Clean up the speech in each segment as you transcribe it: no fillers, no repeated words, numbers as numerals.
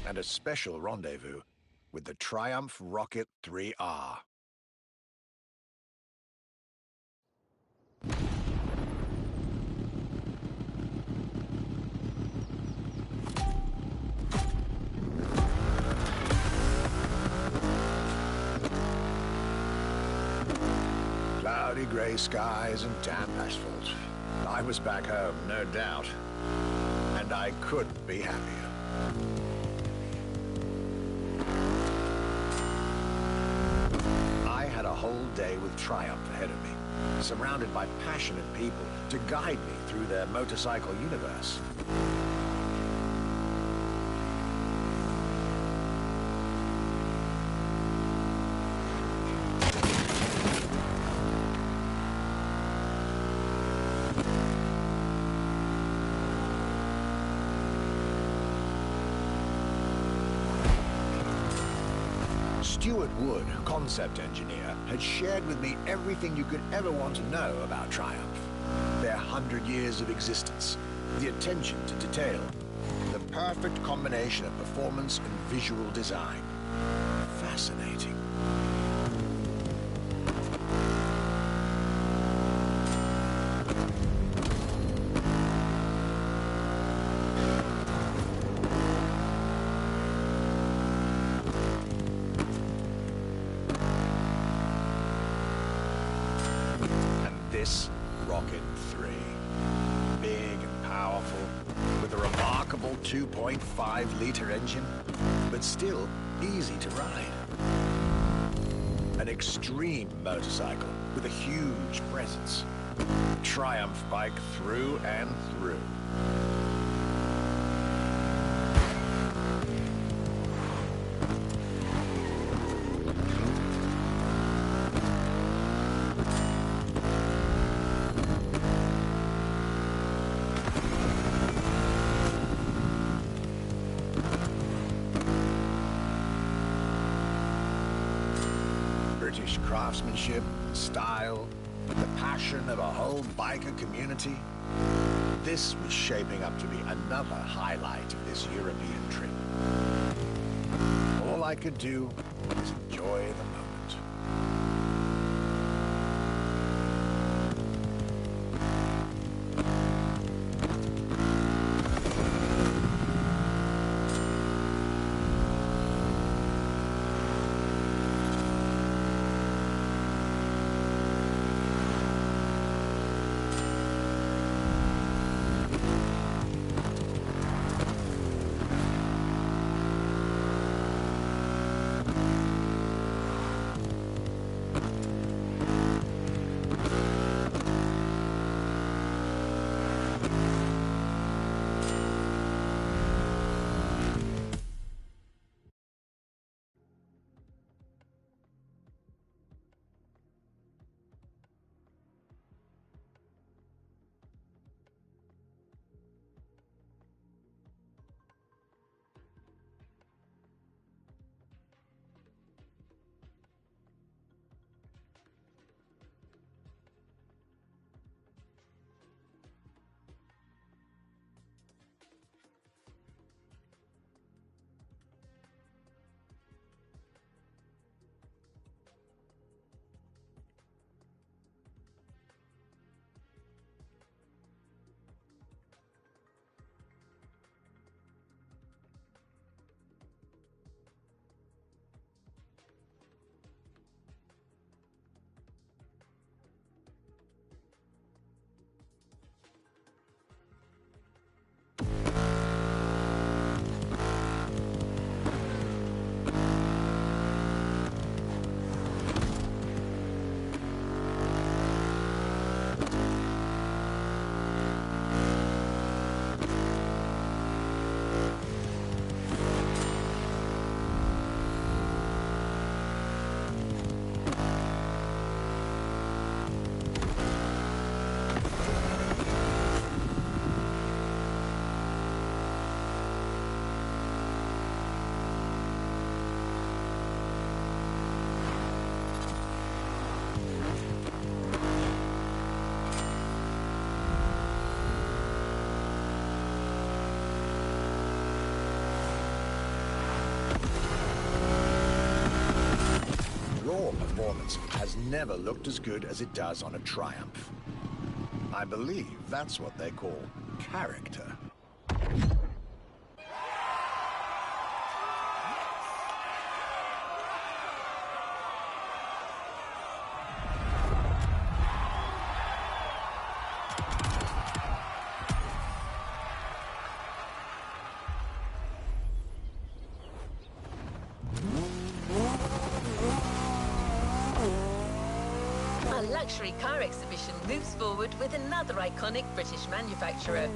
And a special rendezvous with the Triumph Rocket 3R. Cloudy grey skies and damp asphalt. I was back home, no doubt. And I couldn't be happier. I had a whole day with Triumph ahead of me, surrounded by passionate people to guide me through their motorcycle universe. Stuart Wood, concept engineer, had shared with me everything you could ever want to know about Triumph. Their 100 years of existence, the attention to detail, the perfect combination of performance and visual design. Fascinating. This Rocket 3. Big and powerful, with a remarkable 2.5-liter engine, but still easy to ride. An extreme motorcycle with a huge presence. Triumph bike through and through. British craftsmanship, style, the passion of a whole biker community. This was shaping up to be another highlight of this European trip. All I could do was enjoy the moment. Your performance has never looked as good as it does on a Triumph. I believe that's what they call character. Our luxury car exhibition moves forward with another iconic British manufacturer.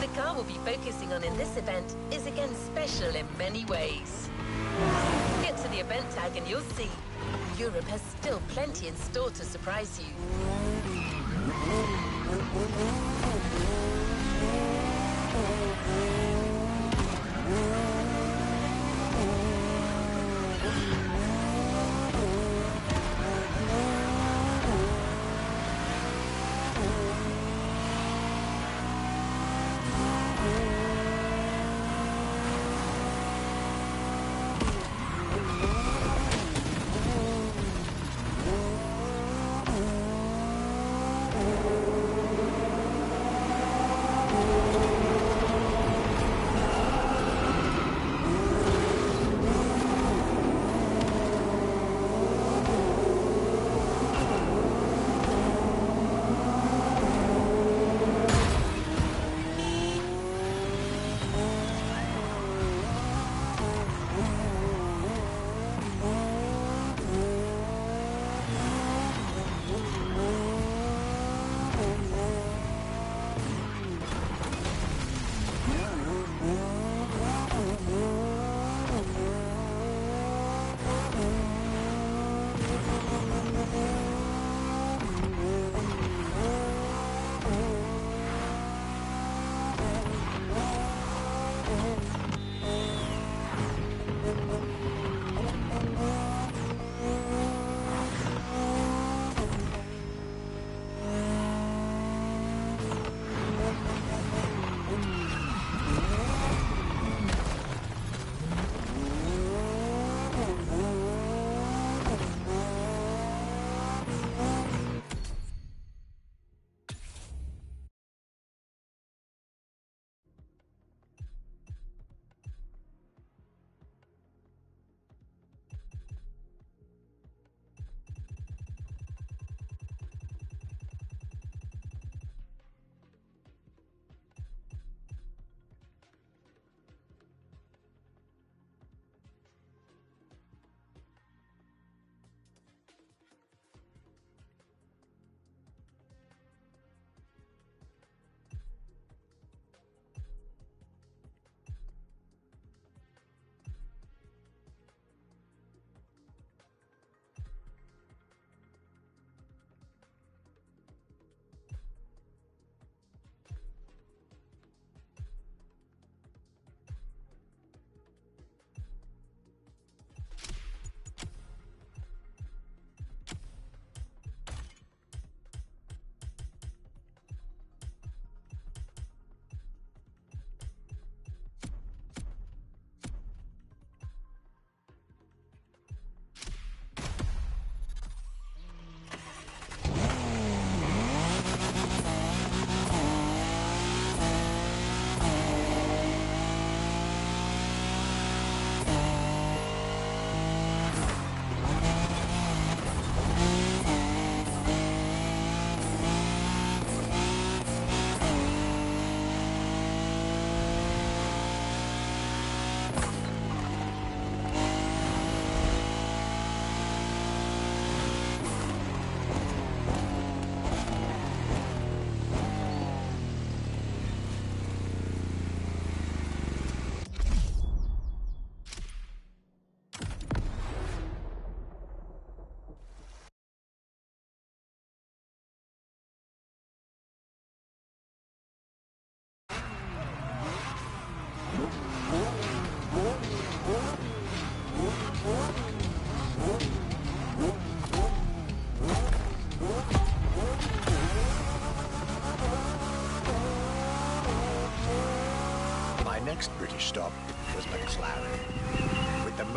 The car we'll be focusing on in this event is again special in many ways. Get to the event tag and you'll see Europe has still plenty in store to surprise you.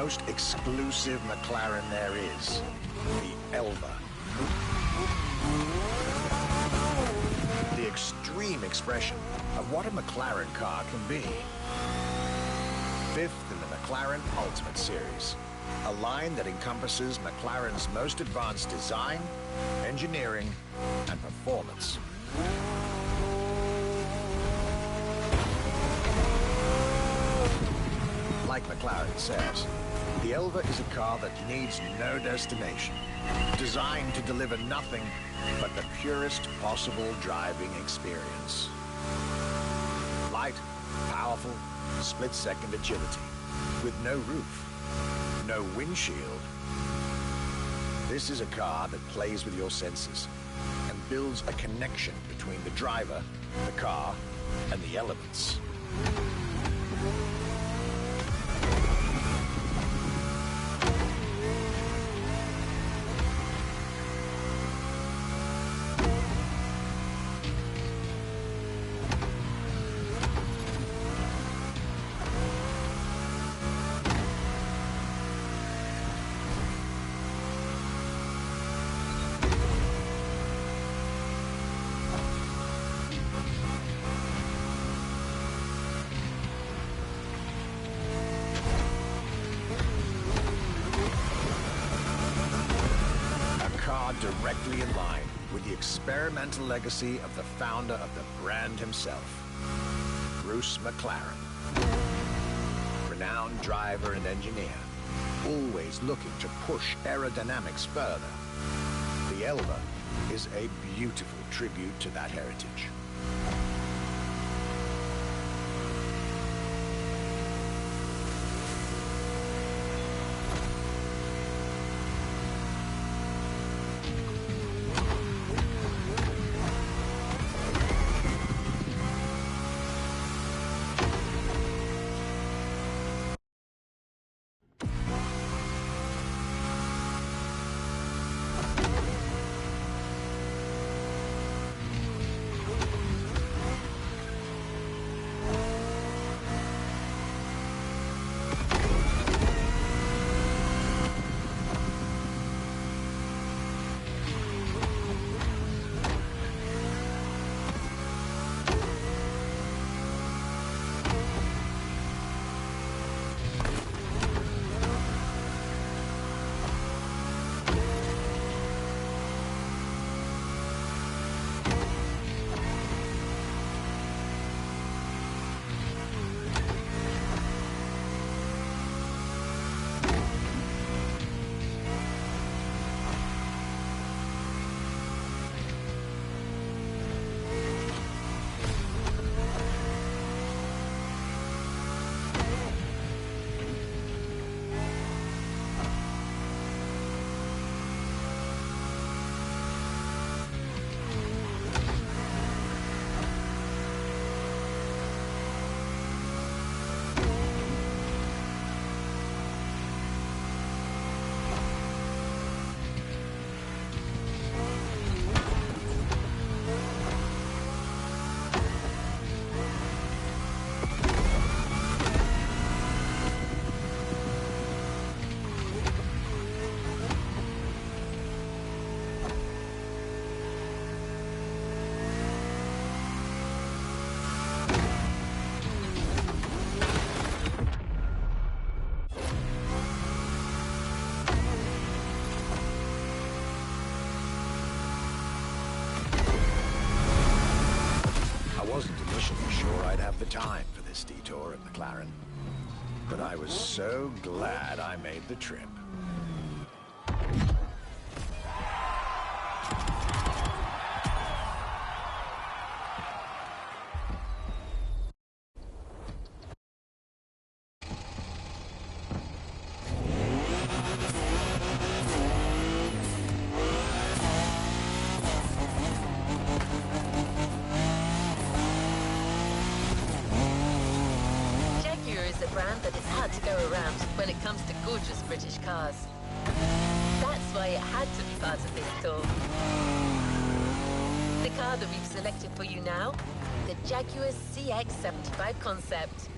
most exclusive McLaren there is, the Elva. The extreme expression of what a McLaren car can be. Fifth in the McLaren Ultimate Series, a line that encompasses McLaren's most advanced design, engineering, and performance. Like McLaren says, the Elva is a car that needs no destination, designed to deliver nothing but the purest possible driving experience. Light, powerful, split-second agility, with no roof, no windshield. This is a car that plays with your senses and builds a connection between the driver, the car, and the elements. Directly in line with the experimental legacy of the founder of the brand himself, Bruce McLaren. Renowned driver and engineer, always looking to push aerodynamics further. The Elva is a beautiful tribute to that heritage. The time for this detour at McLaren, but I was so glad I made the trip. That it's hard to go around when it comes to gorgeous British cars. That's why it had to be part of this tour. The car that we've selected for you now, the Jaguar CX-75 concept.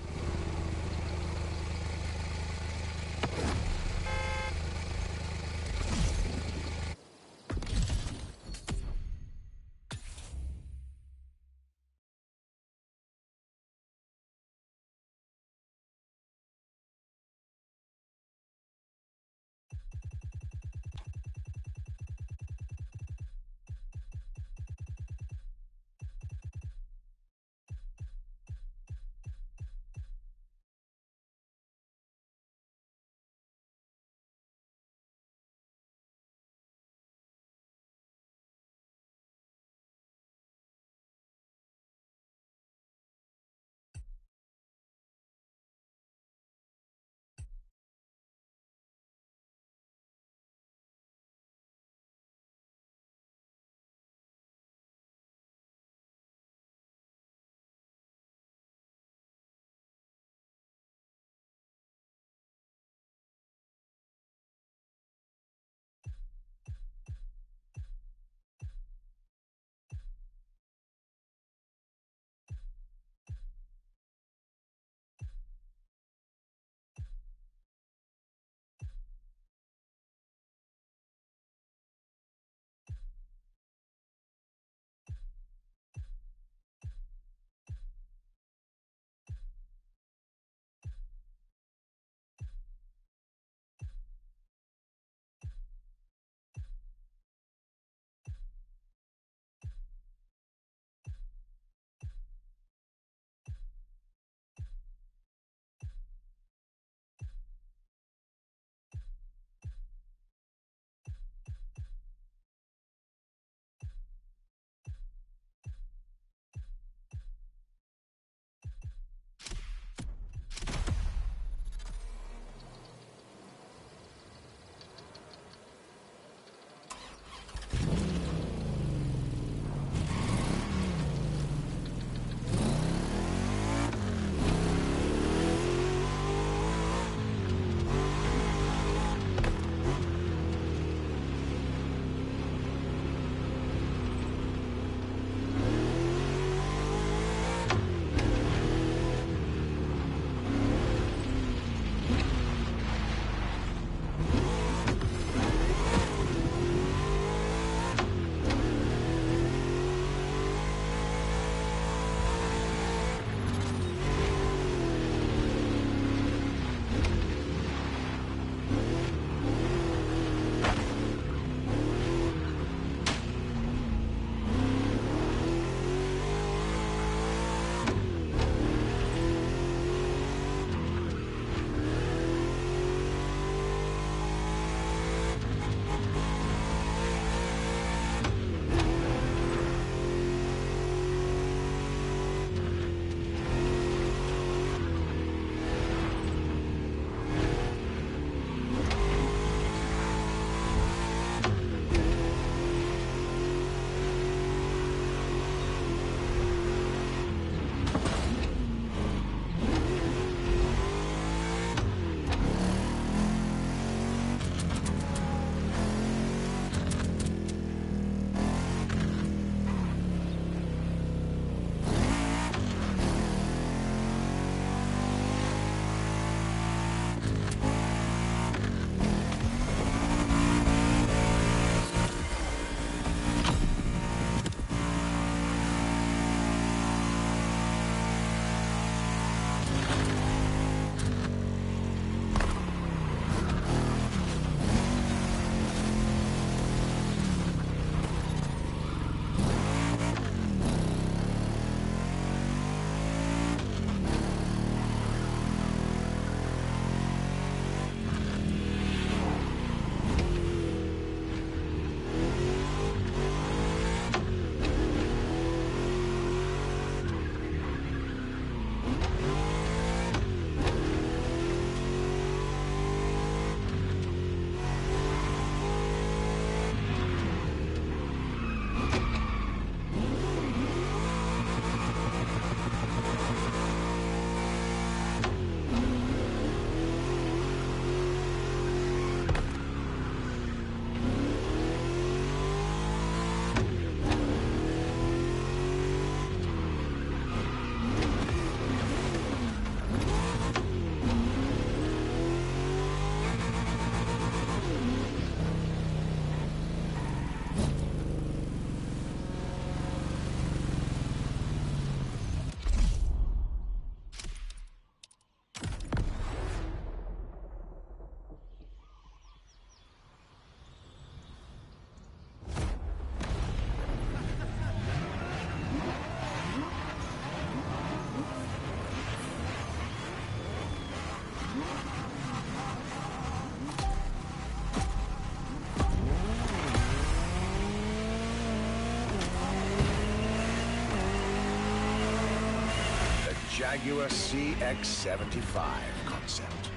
Jaguar CX-75 concept.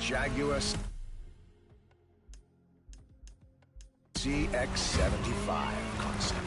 Jaguar CX-75 concept.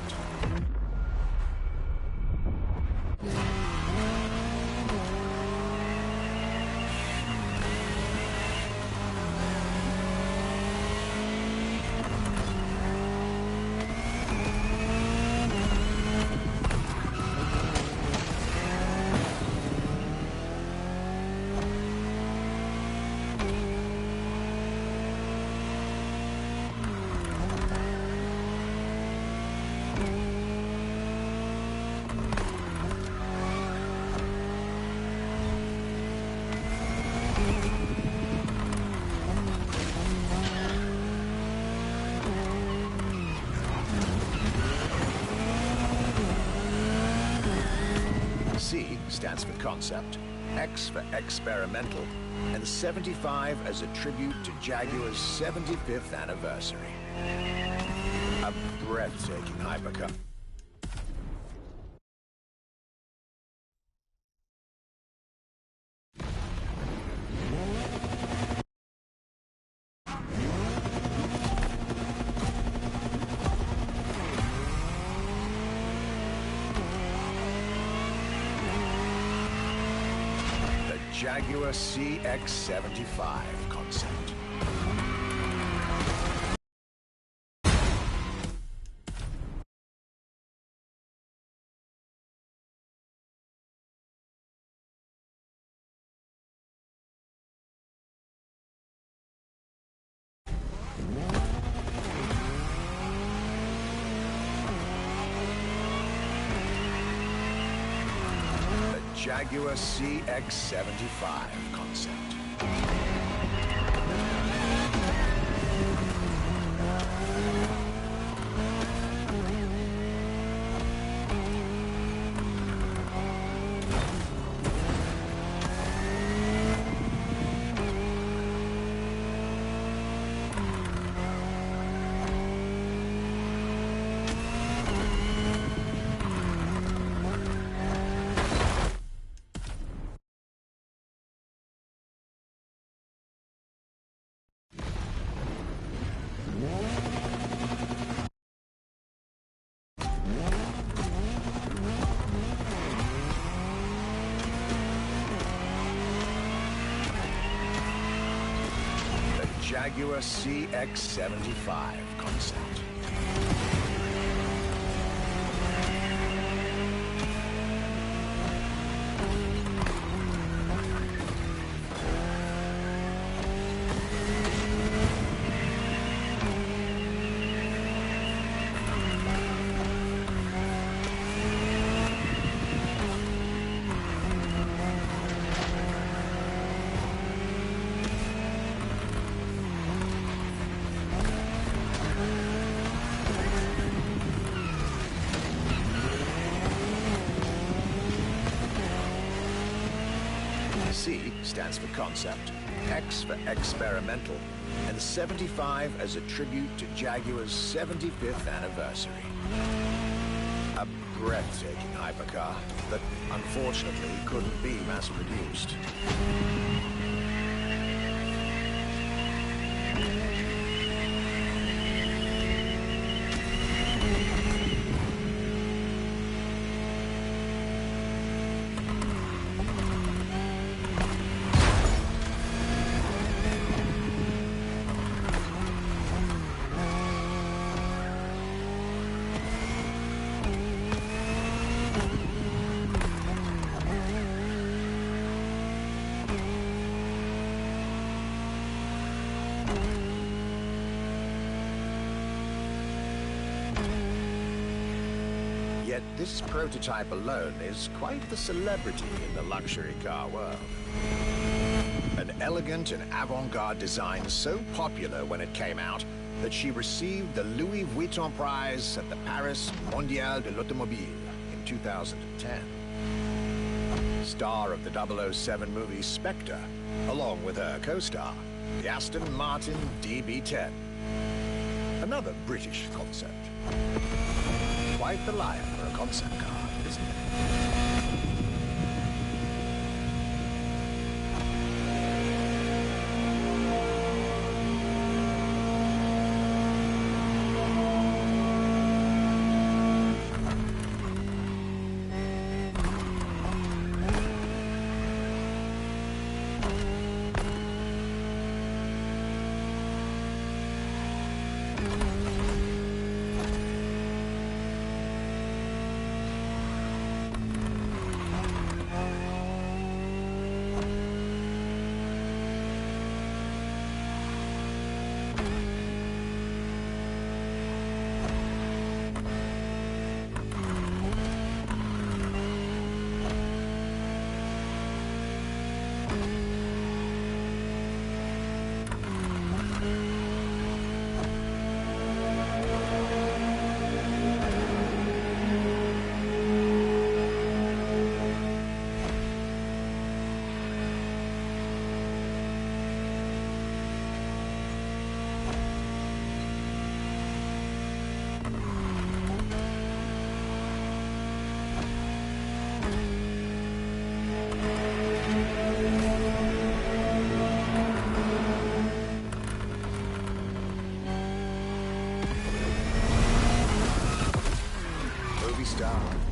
C stands for concept, X for experimental, and 75 as a tribute to Jaguar's 75th anniversary. A breathtaking hypercar. Jaguar CX-75 concept. Jaguar CX-75 concept. Jaguar CX-75 concept. C stands for concept, X for experimental, and 75 as a tribute to Jaguar's 75th anniversary. A breathtaking hypercar that unfortunately couldn't be mass-produced. Yet this prototype alone is quite the celebrity in the luxury car world. An elegant and avant-garde design so popular when it came out that she received the Louis Vuitton prize at the Paris Mondial de l'Automobile in 2010. Star of the 007 movie Spectre, along with her co-star, the Aston Martin DB10. Another British concept. Quite the life for a concept car, isn't it?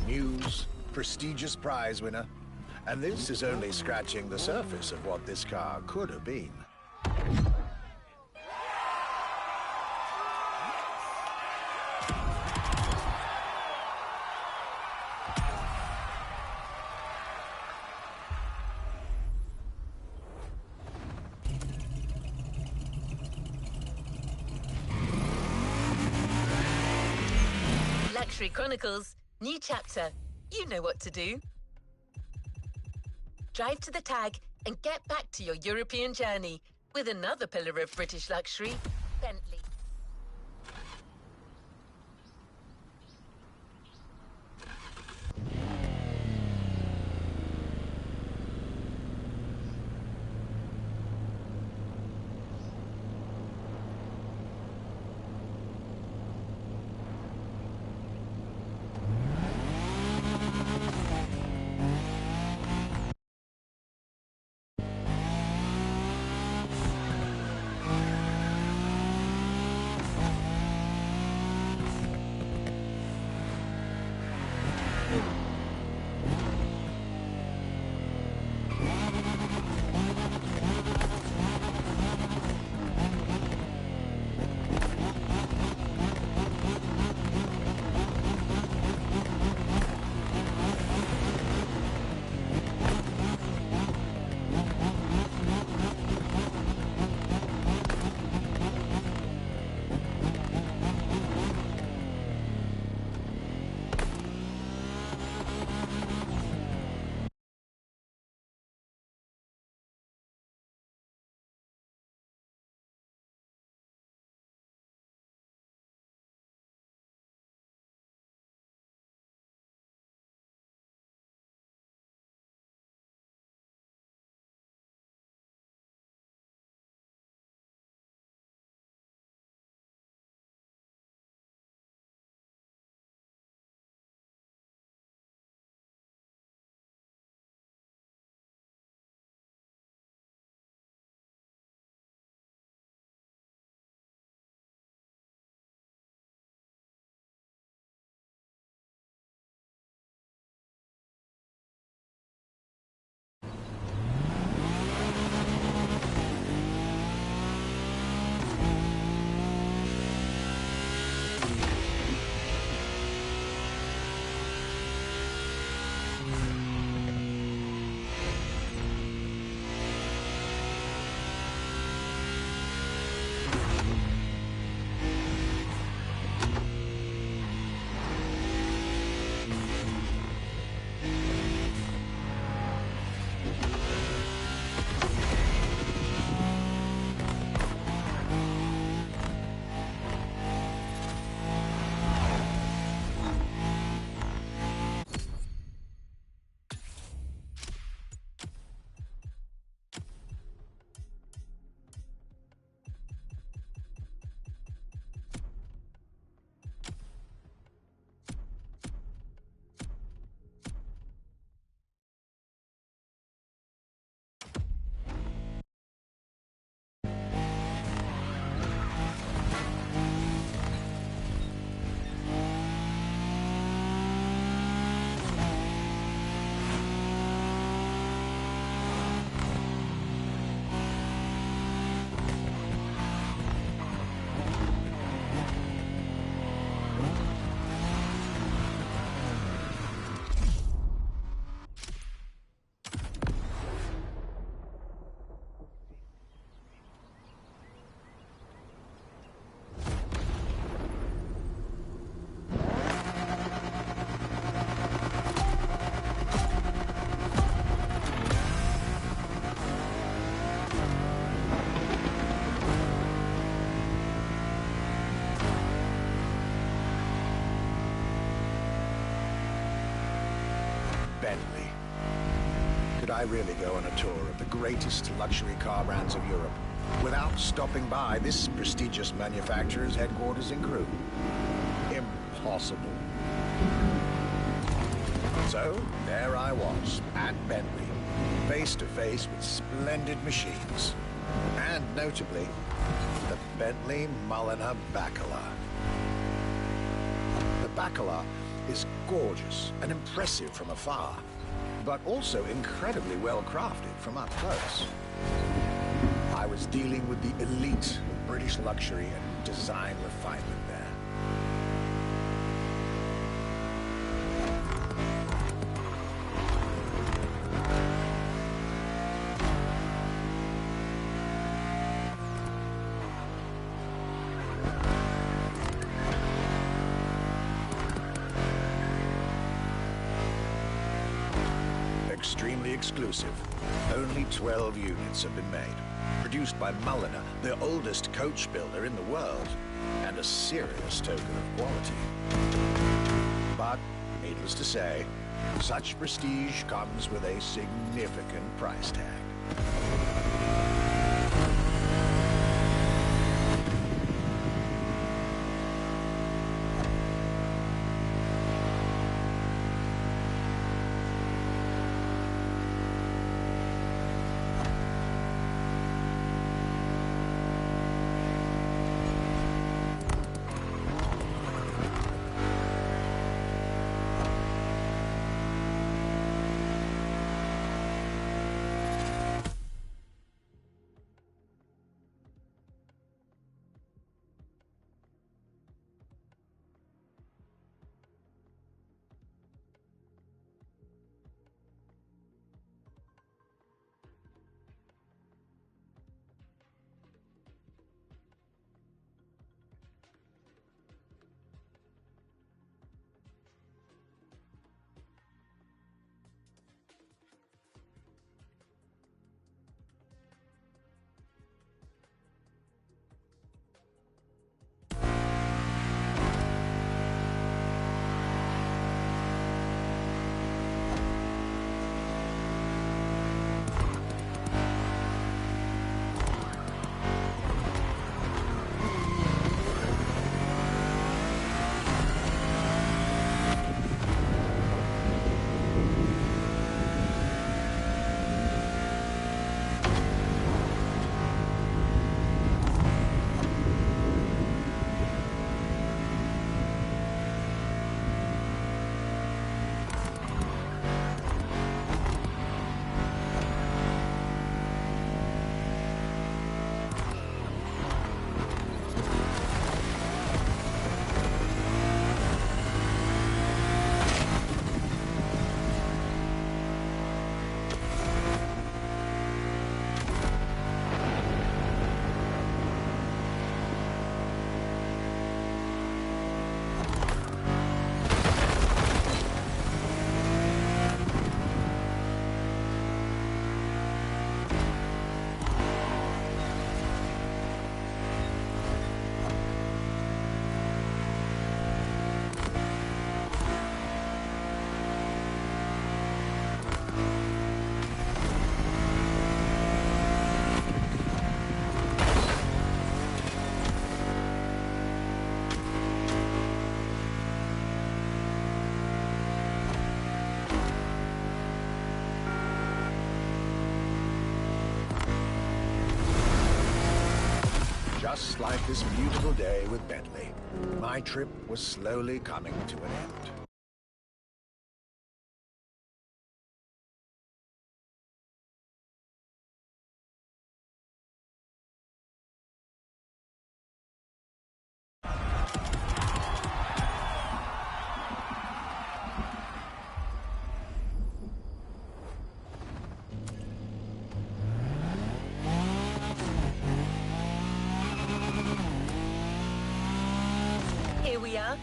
News, prestigious prize winner. And this is only scratching the surface of what this car could have been. Luxury Chronicles, new chapter. You know what to do. Drive to the tag and get back to your European journey with another pillar of British luxury, Bentley. Bentley. Could I really go on a tour of the greatest luxury car brands of Europe without stopping by this prestigious manufacturer's headquarters in Crewe? Impossible. So, there I was, at Bentley, face to face with splendid machines. And notably, the Bentley Mulliner Bacala. The Bacala is gorgeous and impressive from afar, but also incredibly well crafted from up close. I was dealing with the elite of British luxury and design refinement there. Extremely exclusive. Only 12 units have been made. Produced by Mulliner, the oldest coach builder in the world, and a serious token of quality. But, needless to say, such prestige comes with a significant price tag. Just like this beautiful day with Bentley, my trip was slowly coming to an end. Here we are.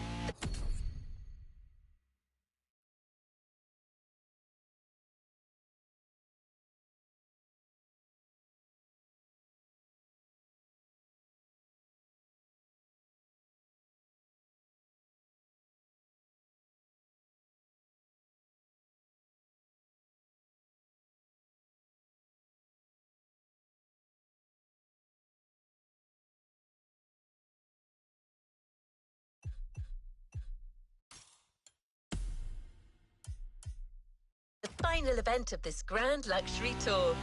final event of this grand luxury tour.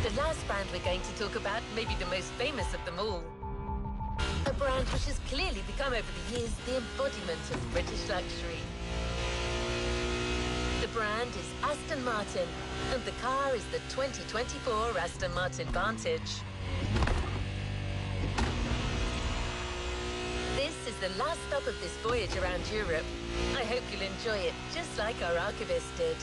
The last brand we're going to talk about may be the most famous of them all. A brand which has clearly become over the years the embodiment of British luxury. The brand is Aston Martin, and the car is the 2024 Aston Martin Vantage. This is the last stop of this voyage around Europe. I hope you'll enjoy it, just like our archivist did.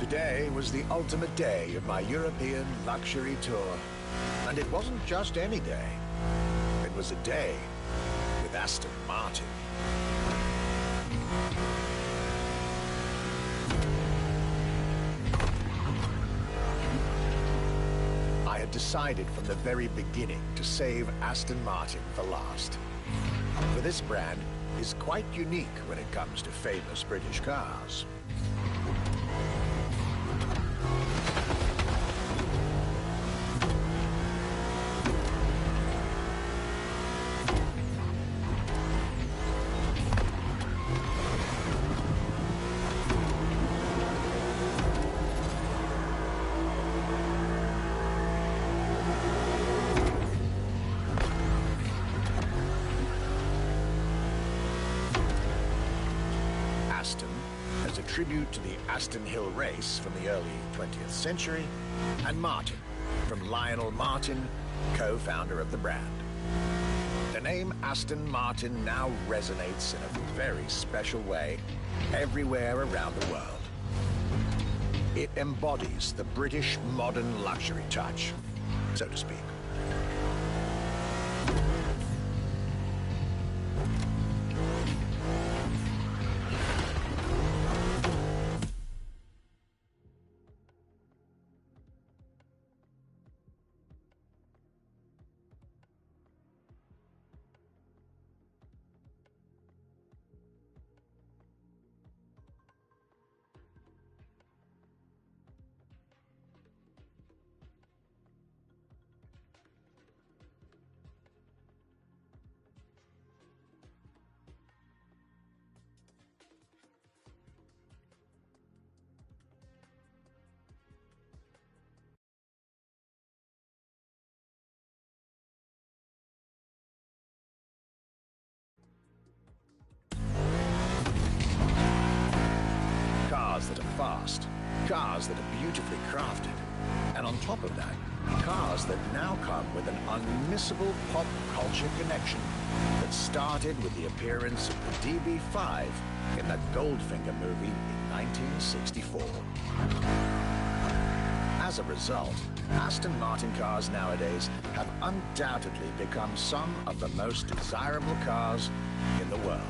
Today was the ultimate day of my European luxury tour. And it wasn't just any day. It was a day with Aston Martin. I had decided from the very beginning to save Aston Martin for last. For this brand is quite unique when it comes to famous British cars. tribute to the Aston Hill race from the early 20th century, and Martin, from Lionel Martin, co-founder of the brand. The name Aston Martin now resonates in a very special way everywhere around the world. It embodies the British modern luxury touch, so to speak. Cars that are fast, cars that are beautifully crafted, and on top of that, cars that now come with an unmissable pop culture connection that started with the appearance of the DB5 in the Goldfinger movie in 1964. As a result, Aston Martin cars nowadays have undoubtedly become some of the most desirable cars in the world.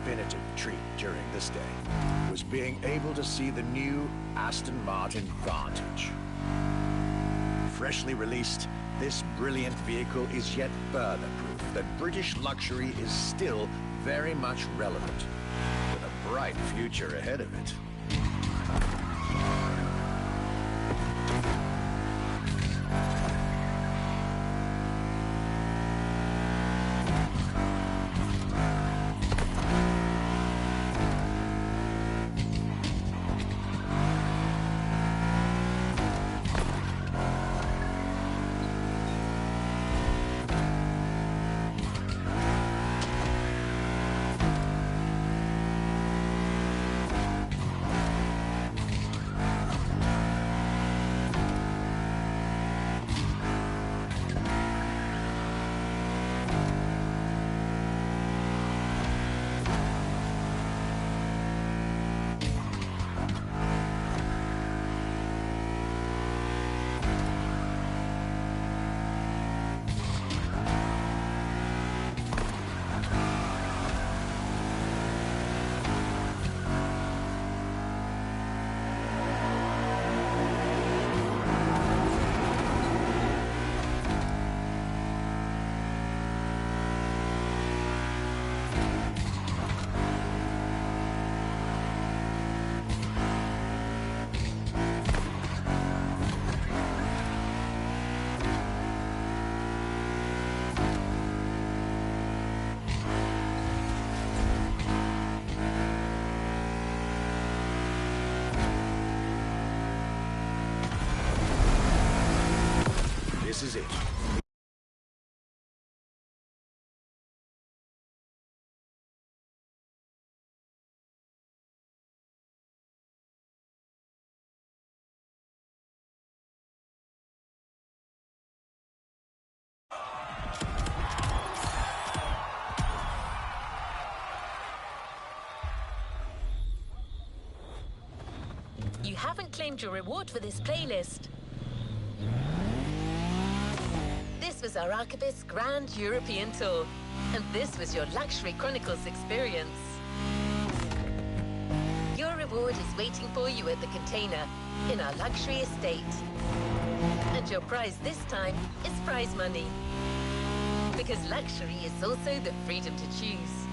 Definitive treat during this day was being able to see the new Aston Martin Vantage. Freshly released, this brilliant vehicle is yet further proof that British luxury is still very much relevant, with a bright future ahead of it. This is it. You haven't claimed your reward for this playlist. This was our Archibald's Grand European Tour, and this was your Luxury Chronicles experience. Your reward is waiting for you at the container in our luxury estate. And your prize this time is prize money. Because luxury is also the freedom to choose.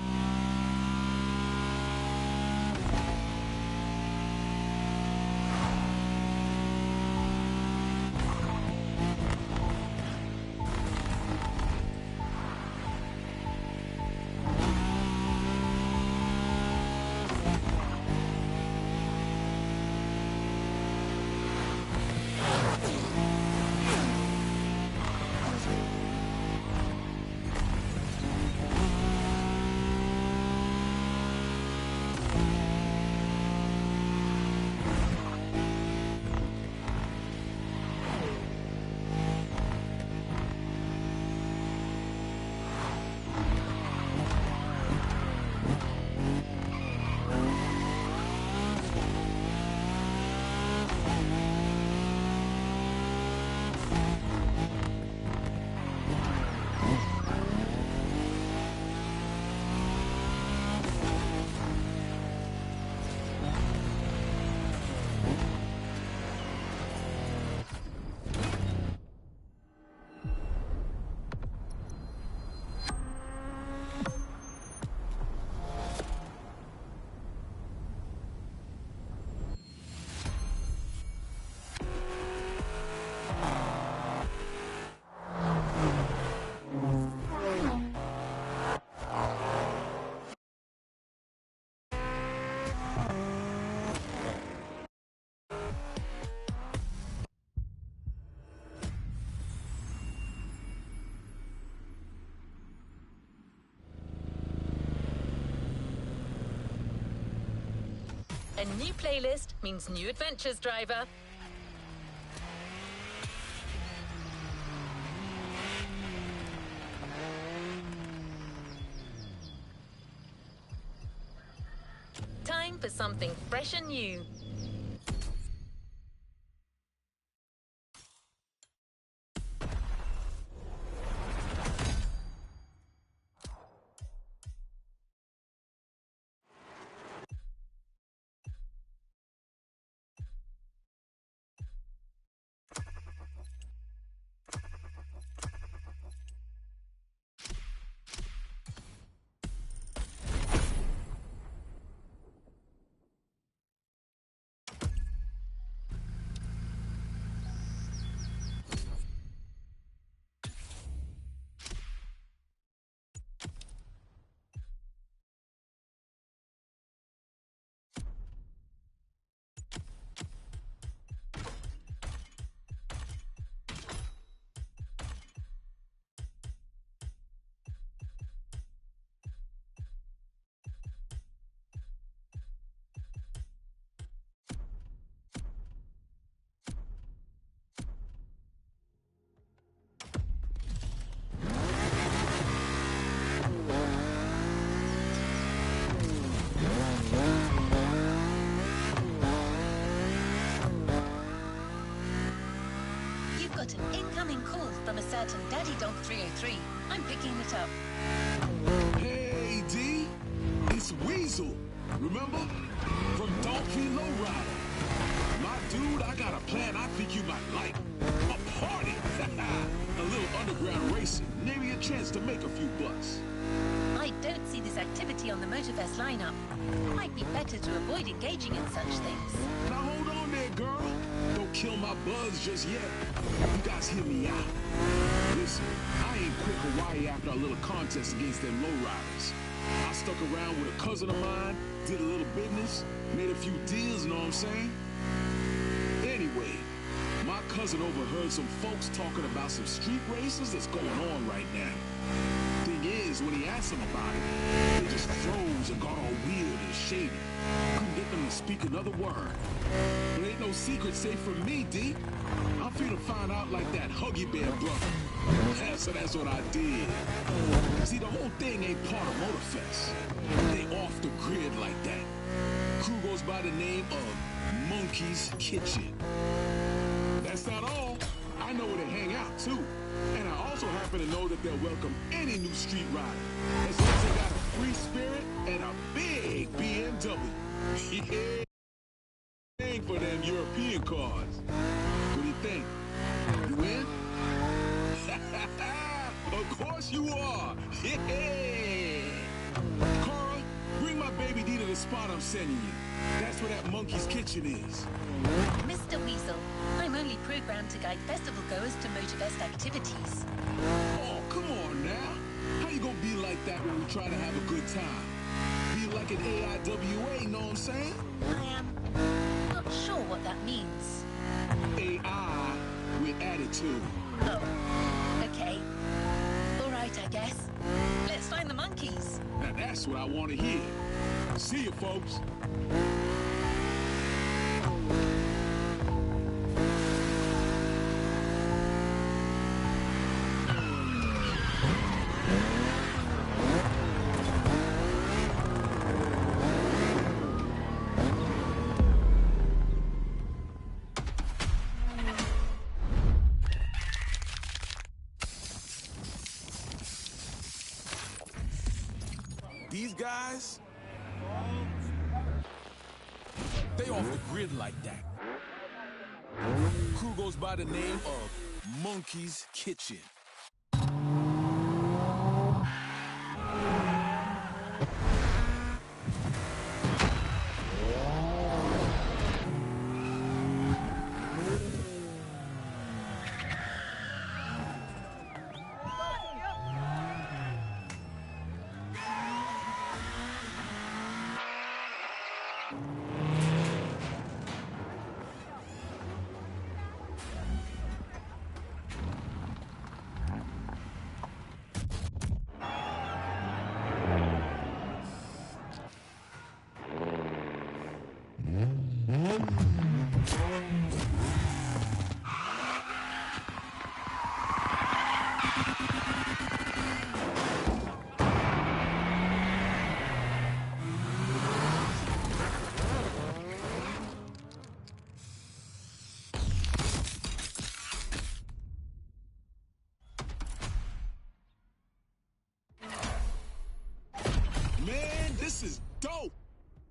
A new playlist means new adventures, driver. Time for something fresh and new. Got an incoming call from a certain Daddy Dog 303. I'm picking it up. Hey, D. It's Weasel. Remember? From Donkey Lowrider. My dude, I got a plan I think you might like. A party. A little underground racing. Maybe a chance to make a few bucks. I don't see this activity on the MOTORFEST lineup. It might be better to avoid engaging in such things. Now hold on there, girl. Don't kill my buzz just yet. You guys hear me out. Listen, I ain't quit Hawaii after our little contest against them lowriders. I stuck around with a cousin of mine, did a little business, made a few deals, know what I'm saying? Anyway, my cousin overheard some folks talking about some street races that's going on right now. Thing is, when he asked them about it, they just froze and got all weird and shady. Couldn't get them to speak another word. But ain't no secret safe from me, D. I'm finna find out like that Huggy Bear brother. Yeah, so that's what I did. See, the whole thing ain't part of MOTORFEST. They off the grid like that. Crew goes by the name of Monkey's Kitchen. That's not all. I know where they hang out, too. And I also happen to know that they'll welcome any new street rider, as long as they got a free spirit and a big BMW. Yeah. Paying for them European cars. What do you think? You in? Of course you are. Yeah. Cora, bring my baby D to the spot I'm sending you. That's where that Monkey's Kitchen is. Mr. Weasel, I'm only programmed to guide festival goers to MOTORFEST activities. Oh, come on now. How you gonna be like that when we try to have a good time? Be like an AIWA, know what I'm saying? I am not sure what that means. AI with attitude. Oh, okay. All right, I guess. Let's find the monkeys. Now that's what I want to hear. See you, folks. These guys, they off the grid like that. Crew goes by the name of Monkey's Kitchen.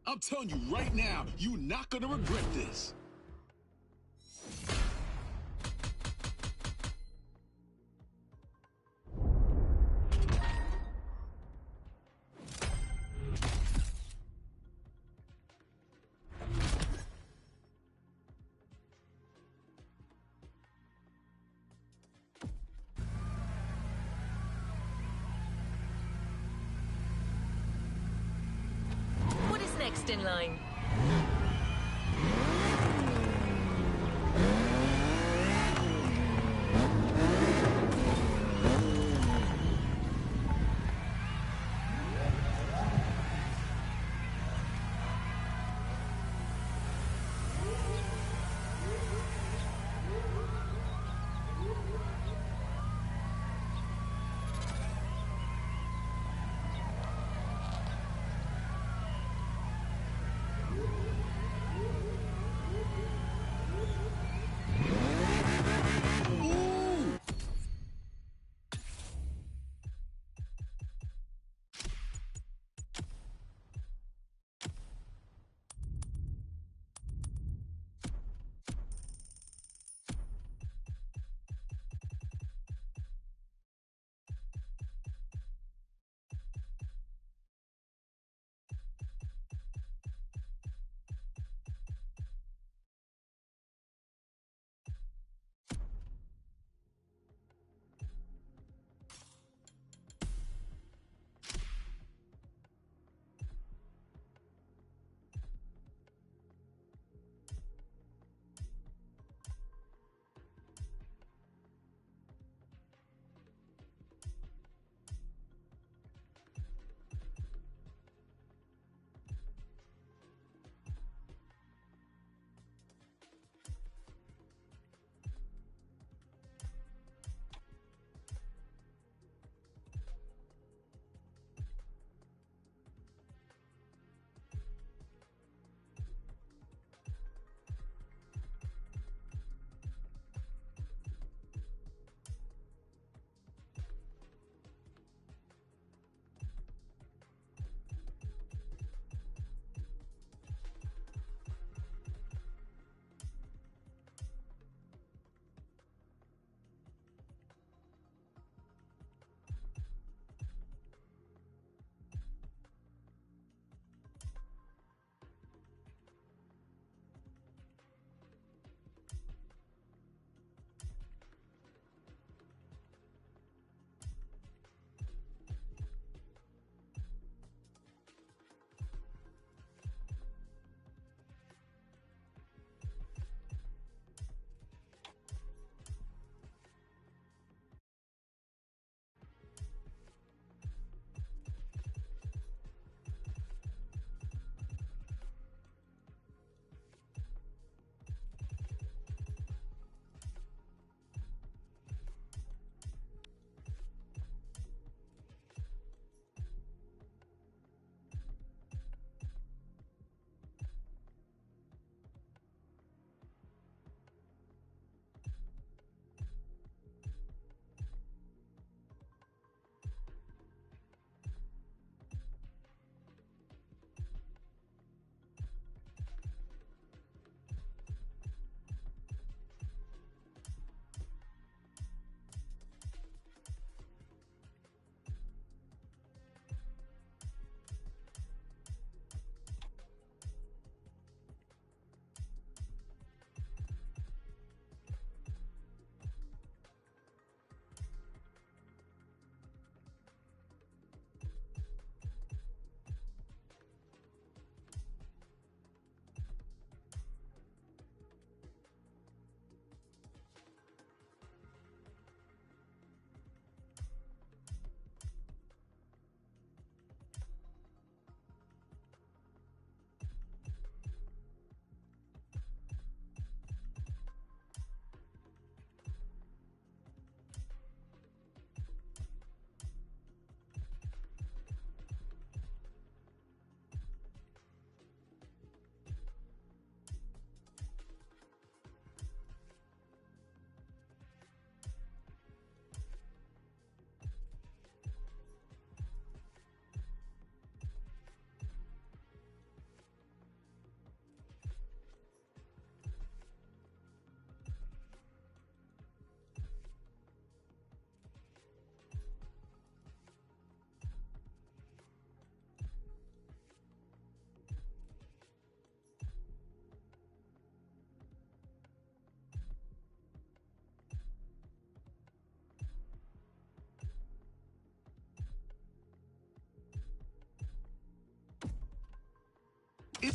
I'm telling you right now, you're not gonna regret this. What is next in line?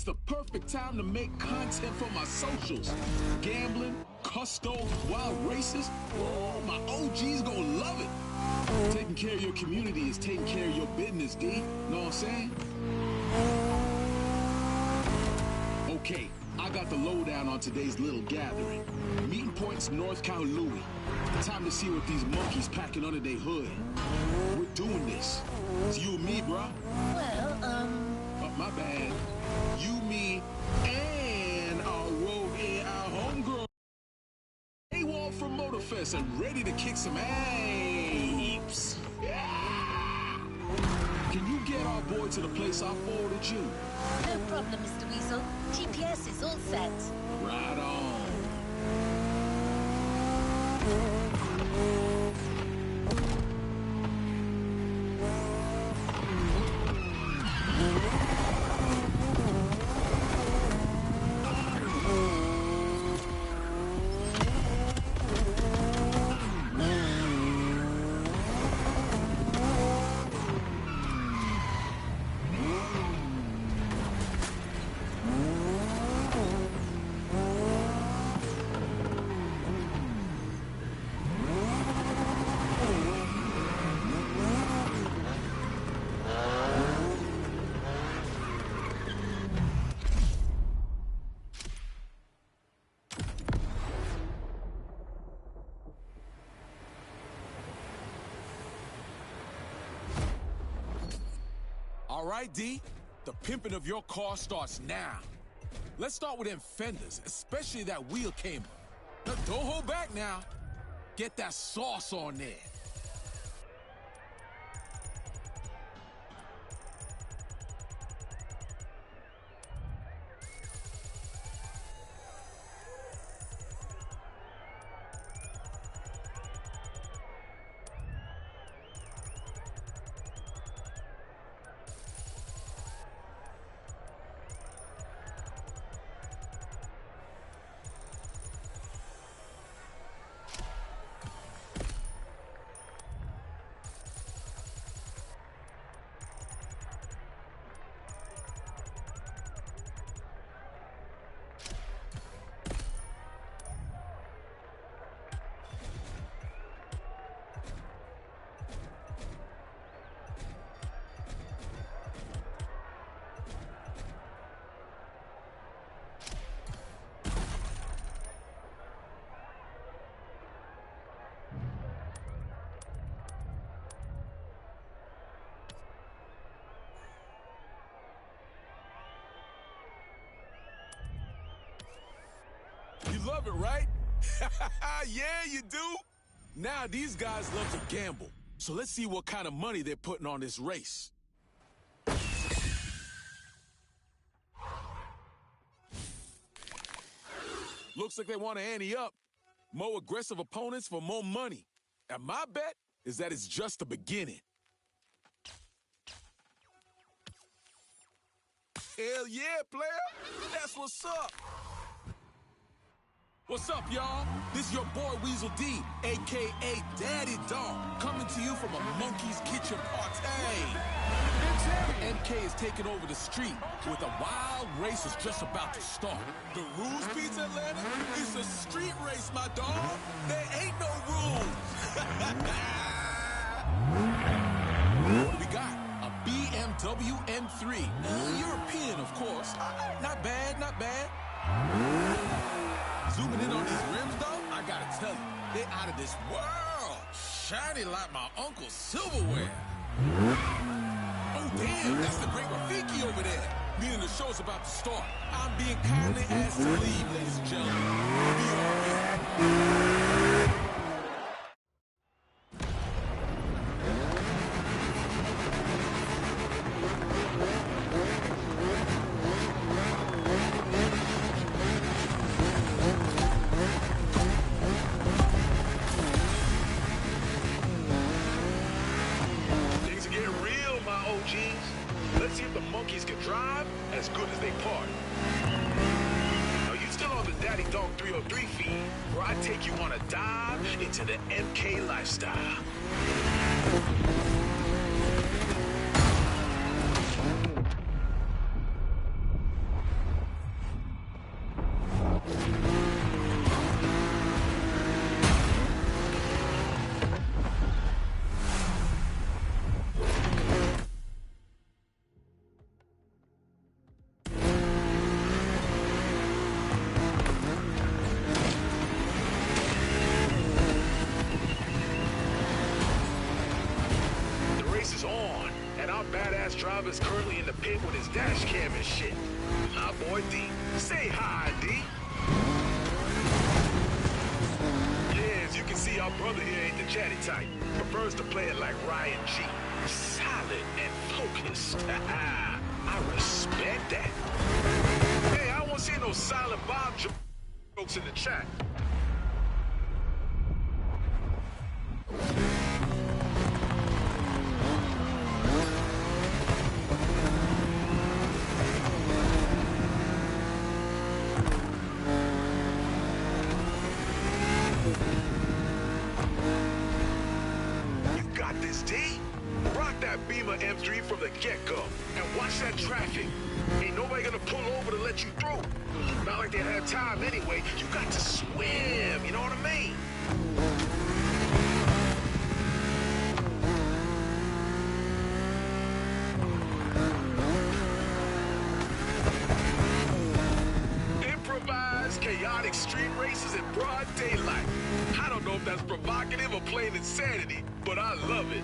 It's the perfect time to make content for my socials. Gambling, custo, wild races. Oh, my OG's gonna love it. Taking care of your community is taking care of your business, D. Know what I'm saying? Okay, I got the lowdown on today's little gathering. Meeting points North Louis. Time to see what these monkeys packing under their hood. We're doing this. It's you and me, bruh. Well, Oh, my bad. You, me, and our rogue and our homegirl. They walk from MOTORFEST and ready to kick some apes. Yeah! Can you get our boy to the place I forwarded you? no problem, Mr. Weasel. GPS is all set. Right on. All right, D, the pimping of your car starts now. Let's start with them fenders, especially that wheel camber. Now, don't hold back now. Get that sauce on there. You love it, right? Yeah, you do. Now these guys love to gamble. So let's see what kind of money they're putting on this race. Looks like they want to ante up. More aggressive opponents for more money. And my bet is that it's just the beginning. Hell yeah, player. That's what's up. What's up, y'all? This is your boy Weasel D, a.k.a. Daddy Dog, coming to you from a monkey's kitchen party. MK is taking over the street with a wild race is just about to start. The rules, Pizza Atlanta? It's a street race, my dog. There ain't no rules. What do we got? A BMW M3. European, of course. Not bad, not bad. Zooming in on these rims, though, I gotta tell you, they're out of this world. Shiny like my uncle's silverware. Oh, damn, that's the great Rafiki over there. Meaning the show's about to start. I'm being kindly asked to leave, ladies and gentlemen. Be all right. Let's see if the monkeys can drive as good as they park. Now, you still on the Daddy Dog 303 feed, where I take you on a dive into the MK lifestyle. race is on, and our badass driver is currently in the pit with his dash cam and shit. My boy D. Say hi, D. Yeah, as you can see, our brother here ain't the chatty type. Prefers to play it like Ryan G. Solid and focused. I respect that. Hey, I won't see no silent Bob jokes in the chat. You got this, D. Rock that Beamer M3 from the get-go and watch that traffic. Ain't nobody gonna pull over to let you through. Not like they have time anyway. You got to swim, you know what I mean? Improvised, chaotic street races in broad daylight. I don't know if that's provocative or plain insanity, but I love it.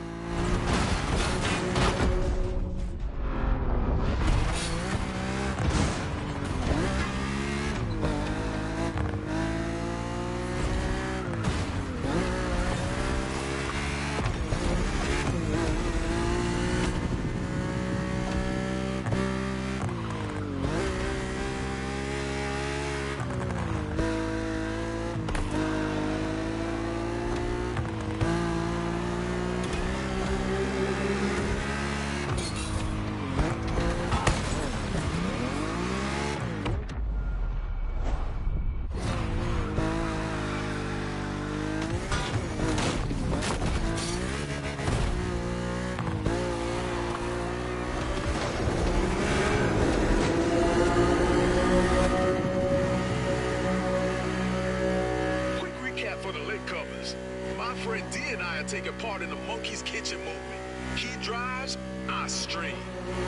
For the latecomers, my friend D and I are taking part in the Monkey's Kitchen movement. He drives, I stream.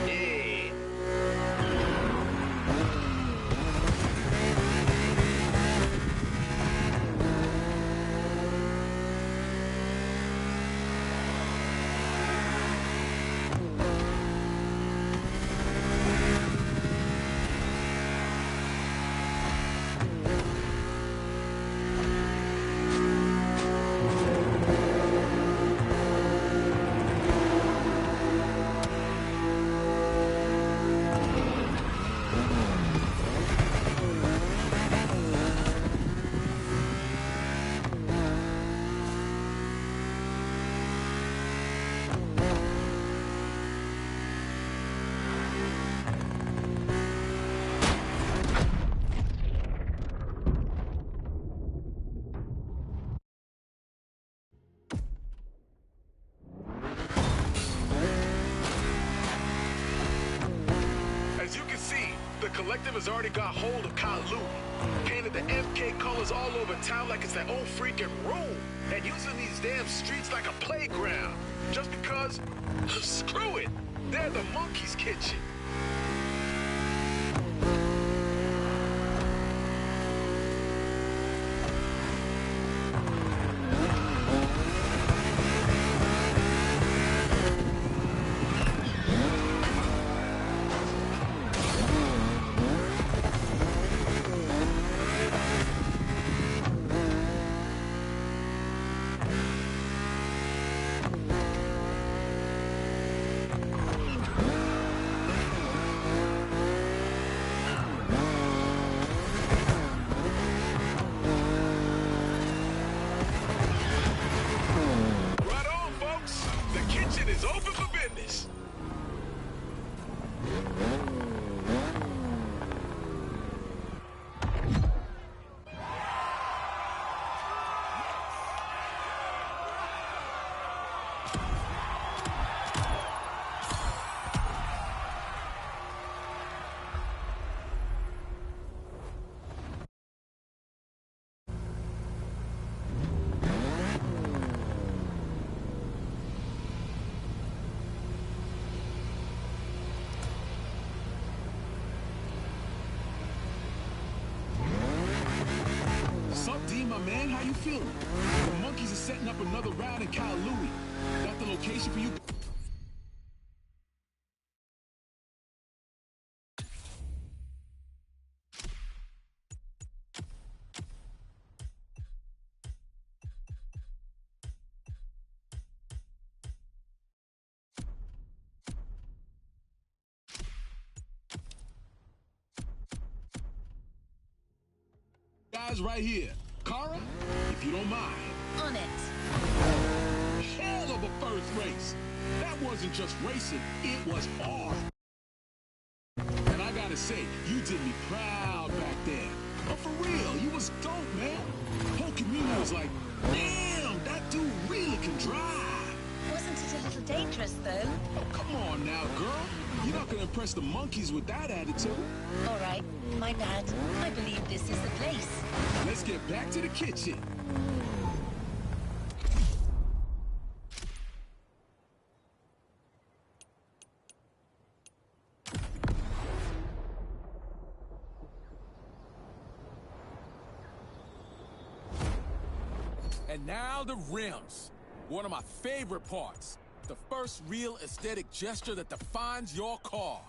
Yeah. As you can see, the collective has already got hold of Kalu. Painted the MK colors all over town like it's their own freaking room. And using these damn streets like a playground. Just because, screw it, they're the Monkey's Kitchen. Is open for business. My man, how you feeling? The Monkeys are setting up another round in Cal Louis. Got the location for you. prize right here. Kara, if you don't mind. On it. Hell of a first race. That wasn't just racing, it was art. And I gotta say, you did me proud back then. But for real, you was dope, man. Whole community was like, damn, that dude really can drive. Wasn't it a little dangerous, though? Oh, come on now, girl. You're not gonna impress the monkeys with that attitude. All right, my bad. I believe this is the place. Let's get back to the kitchen. And now the rims. One of my favorite parts. The first real aesthetic gesture that defines your car.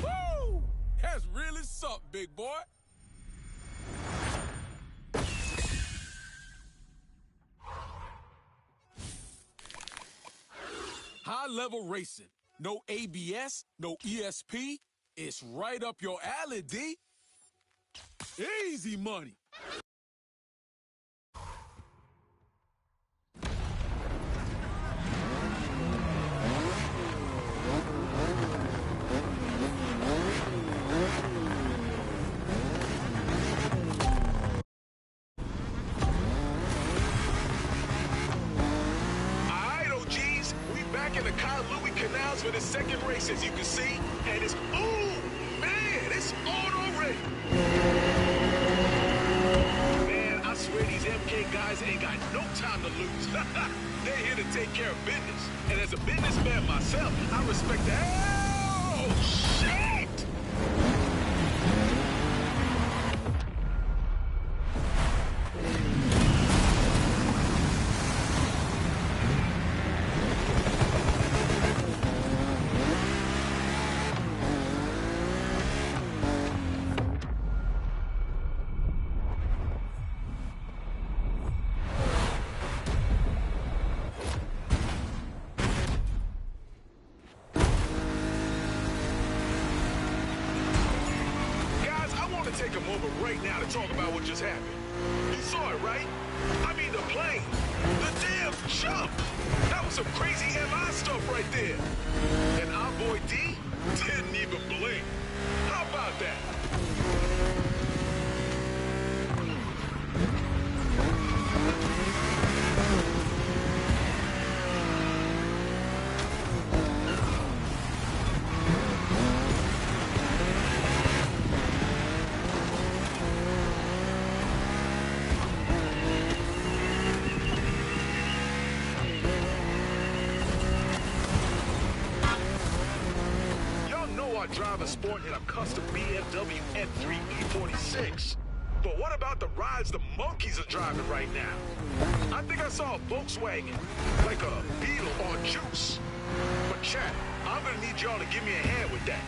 Woo! That's really something, big boy. High-level racing. No ABS, no ESP. It's right up your alley, D. Easy money. In the Kyle Louis canals for the second race, as you can see, and it's, ooh, man, it's on already. Man, I swear these MK guys ain't got no time to lose. They're here to take care of business. And as a businessman myself, I respect that. Oh, shit! Take a moment right now to talk about what just happened. You saw it, right? I mean, the plane. The damn jump. That was some crazy MI stuff right there. And our boy D didn't even blink. How about that? Driver sport in a custom BMW N3 E46. But what about the rides the monkeys are driving right now? I think I saw a Volkswagen, like a Beetle on juice. But chat, I'm gonna need y'all to give me a hand with that.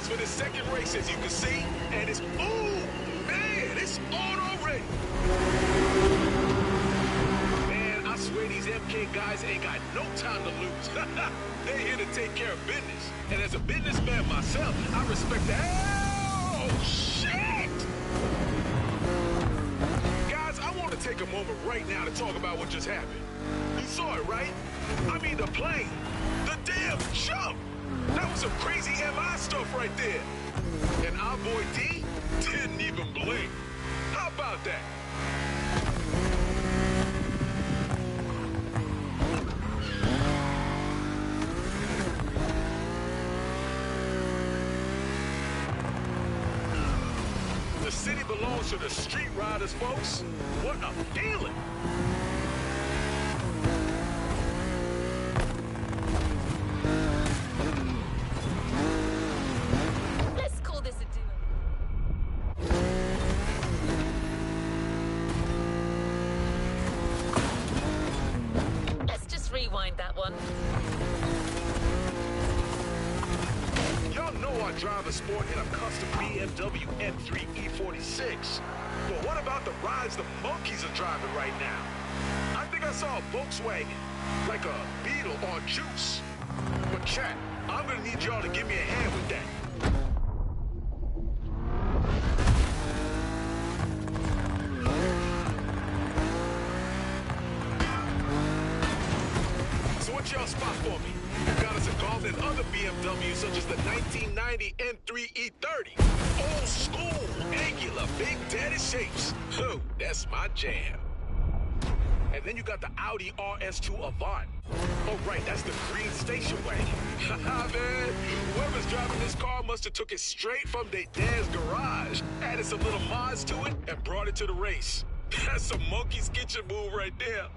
For the second race, as you can see, and it's, ooh, man, it's on already. Man, I swear these MK guys ain't got no time to lose. They're here to take care of business. And as a businessman myself, I respect that. Oh, shit! Guys, I want to take a moment right now to talk about what just happened. You saw it, right? I mean the plane. The damn jump. That was some crazy MI stuff right there. And our boy D didn't even blink. How about that? The city belongs to the street riders, folks. What a feeling. Let's call this a duo. Let's just rewind that one. Y'all know I drive a sport in a custom BMW M3 E46. But what about the rides the monkeys are driving right now? I think I saw a Volkswagen, like a Beetle or Juice. But chat, I'm gonna need y'all to give me a hand with that. So what y'all spot for me? Got us involved in other BMWs such as the 1990 M3 E30. Old school, angular, big daddy shapes. Oh, that's my jam. And then you got the Audi RS2 Avant. Oh, right, that's the green station wagon. Haha, man. Whoever's driving this car must have took it straight from their dad's garage, added some little mods to it, and brought it to the race. That's some monkey's kitchen move right there.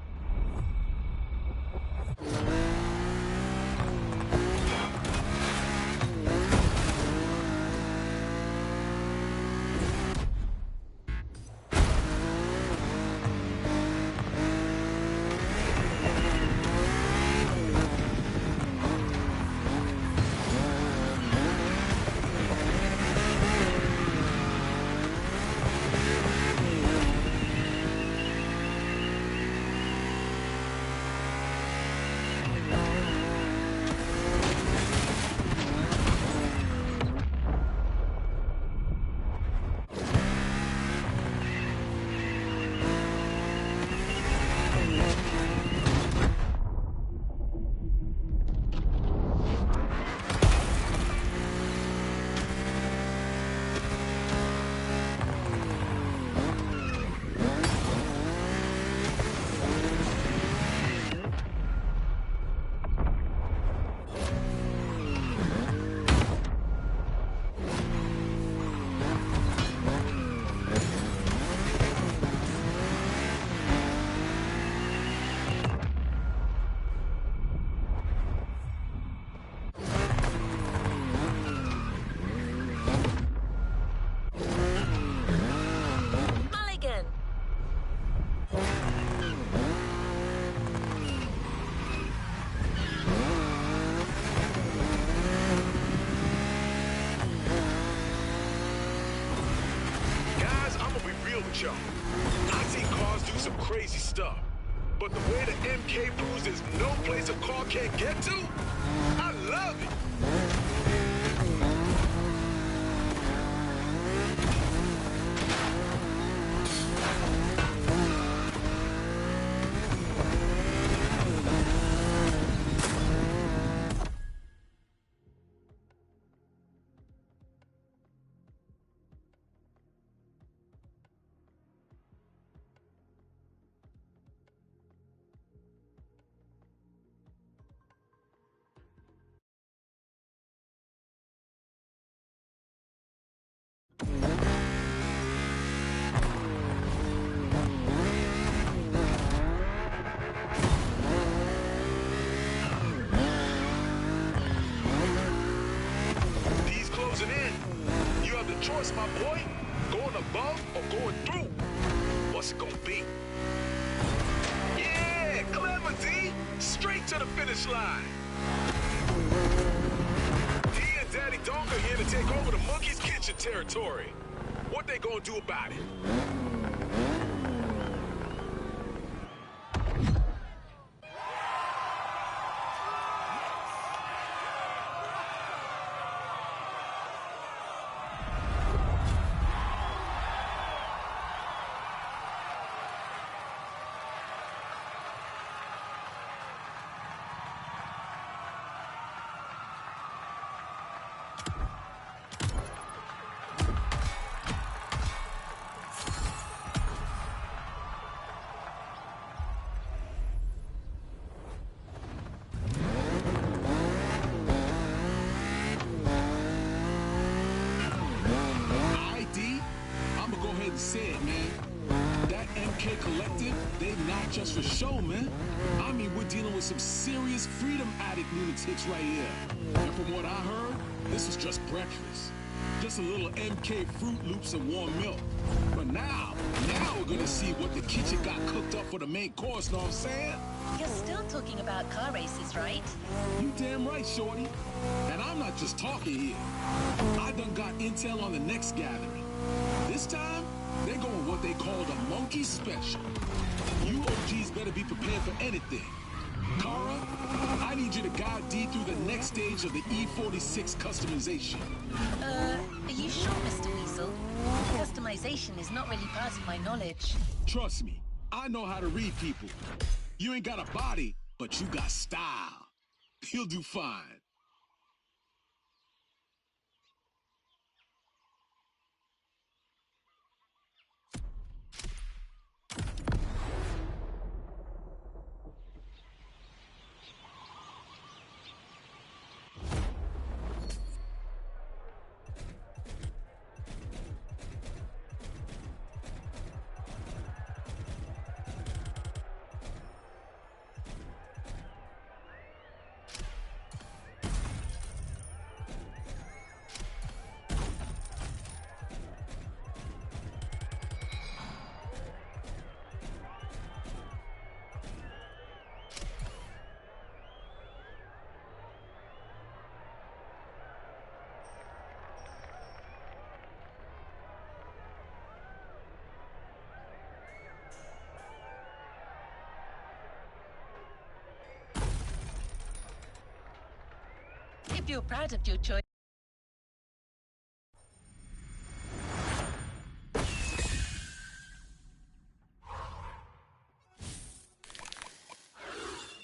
Y'all, I've seen cars do some crazy stuff, but the way the MK proves there's no place a car can't get to, I love it. Choice, my boy. Going above or going through? What's it gonna be? Yeah, clever D. Straight to the finish line. D and Daddy Donk are here to take over the Monkey's Kitchen territory. What they gonna do about it? MK Collective, they not just for show, man. I mean, we're dealing with some serious freedom addict lunatics right here. And from what I heard, this was just breakfast. Just a little MK Fruit Loops and warm milk. But now we're gonna see what the kitchen got cooked up for the main course, know what I'm saying? You're still talking about car races, right? You damn right, shorty. And I'm not just talking here. I done got intel on the next gathering. This time, they're going what they call the Monkey Special. You OGs better be prepared for anything. Kara, I need you to guide D through the next stage of the E46 customization. Are you sure, Mr. Weasel? Customization is not really part of my knowledge. Trust me, I know how to read people. You ain't got a body, but you got style. You'll do fine. If you're proud of your choice.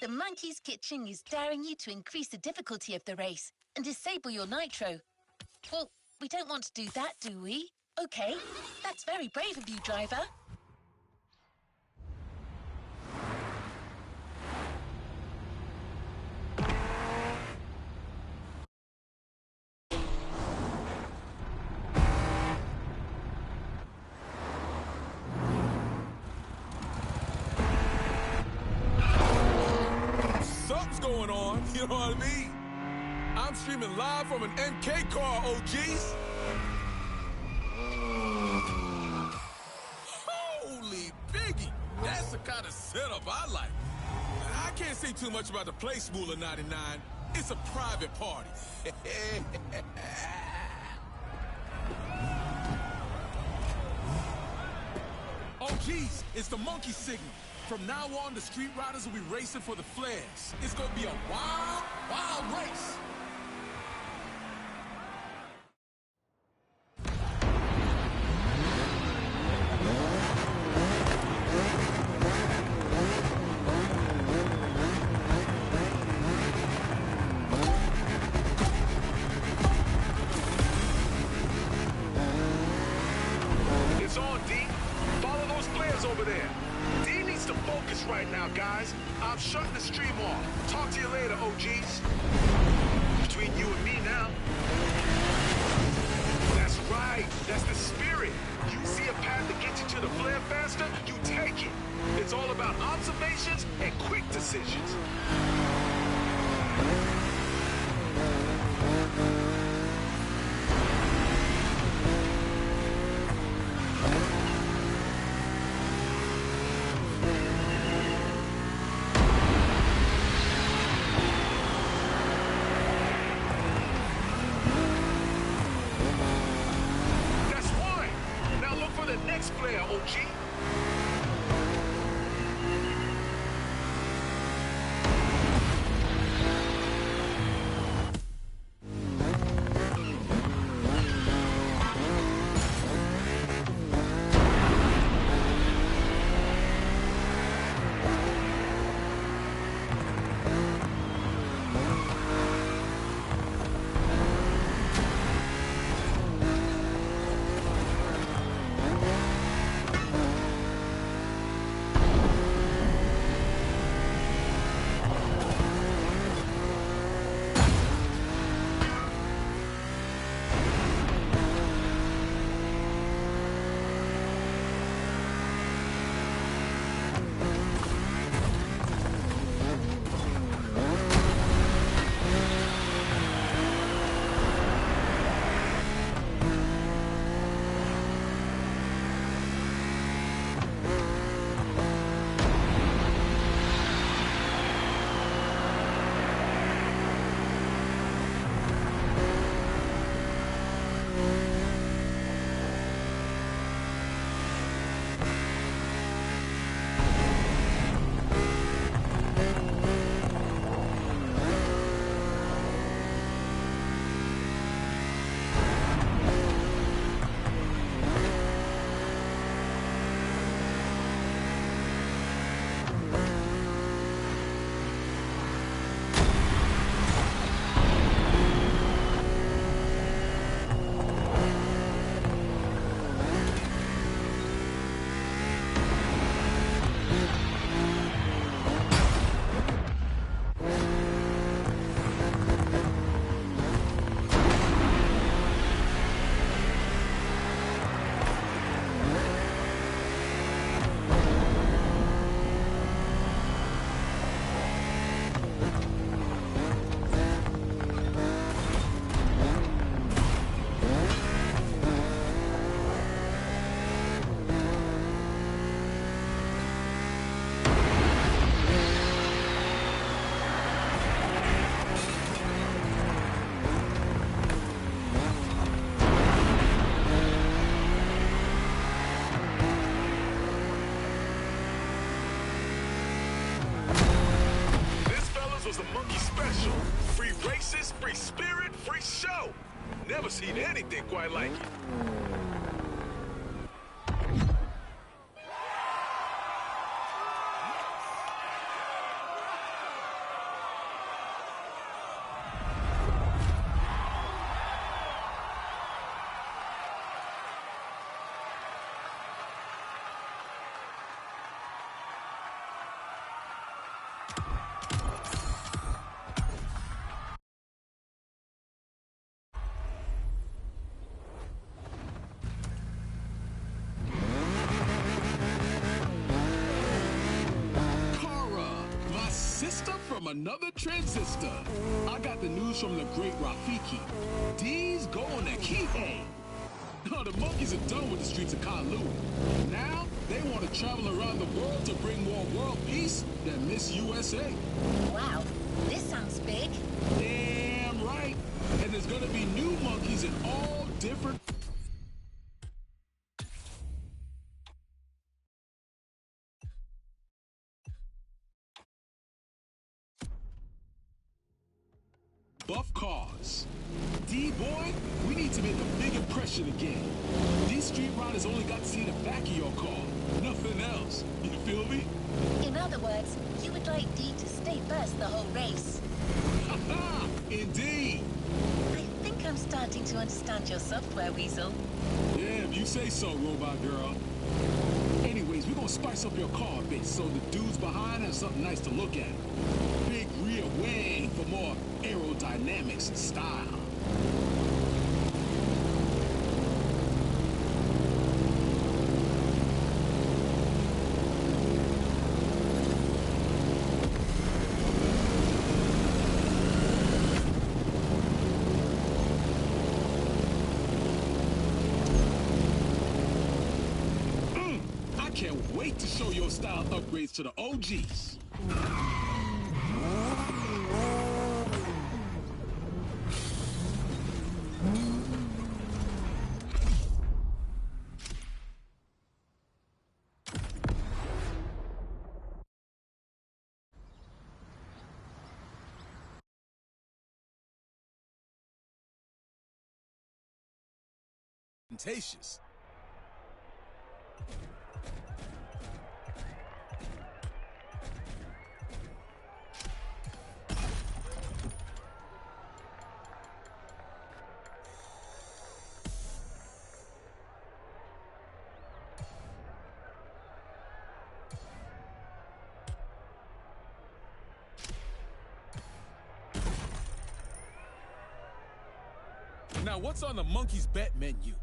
The Monkey's Kitchen is daring you to increase the difficulty of the race and disable your nitro. Well, we don't want to do that, do we? Okay, that's very brave of you, driver. Something's going on, you know what I mean? I'm streaming live from an MK car, OGs. Holy biggie, that's the kind of setup I like. I can't say too much about the place, Moolah 99. It's a private party. Oh, geez, it's the monkey signal. From now on, the street riders will be racing for the flares. It's gonna be a wild, wild race. It's on, D. Follow those flares over there. D needs to focus right now, guys. I'm shutting the stream off. Talk to you later, OGs. Between you and me now. That's right. That's the spirit. You see a path to get you to the flare faster, you take it. It's all about observations and quick decisions. Next player, OG. was the monkey special. Free races, free spirit, free show. Never seen anything quite like it. Sister from another transistor. I got the news from the great Rafiki. D's going to Kihei. Oh, the monkeys are done with the streets of Kalu. Now, they want to travel around the world to bring more world peace than Miss USA. Wow, this sounds big. Damn right. And there's going to be new monkeys in all different... buff cars. D-boy, we need to make a big impression again. These street riders only got to see the back of your car, nothing else. You feel me? In other words, you would like D to stay first the whole race. Ha-ha! Indeed. I think I'm starting to understand your software, Weasel. Yeah, if you say so, robot girl. Anyways, we're gonna spice up your car a bit so the dudes behind have something nice to look at. Big rear wing for more aerodynamics and style. I can't wait to show your style upgrades to the OGs. Temptations. Now, what's on the monkey's bet menu?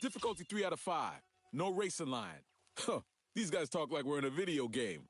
Difficulty 3 out of 5. No racing line. Huh. These guys talk like we're in a video game.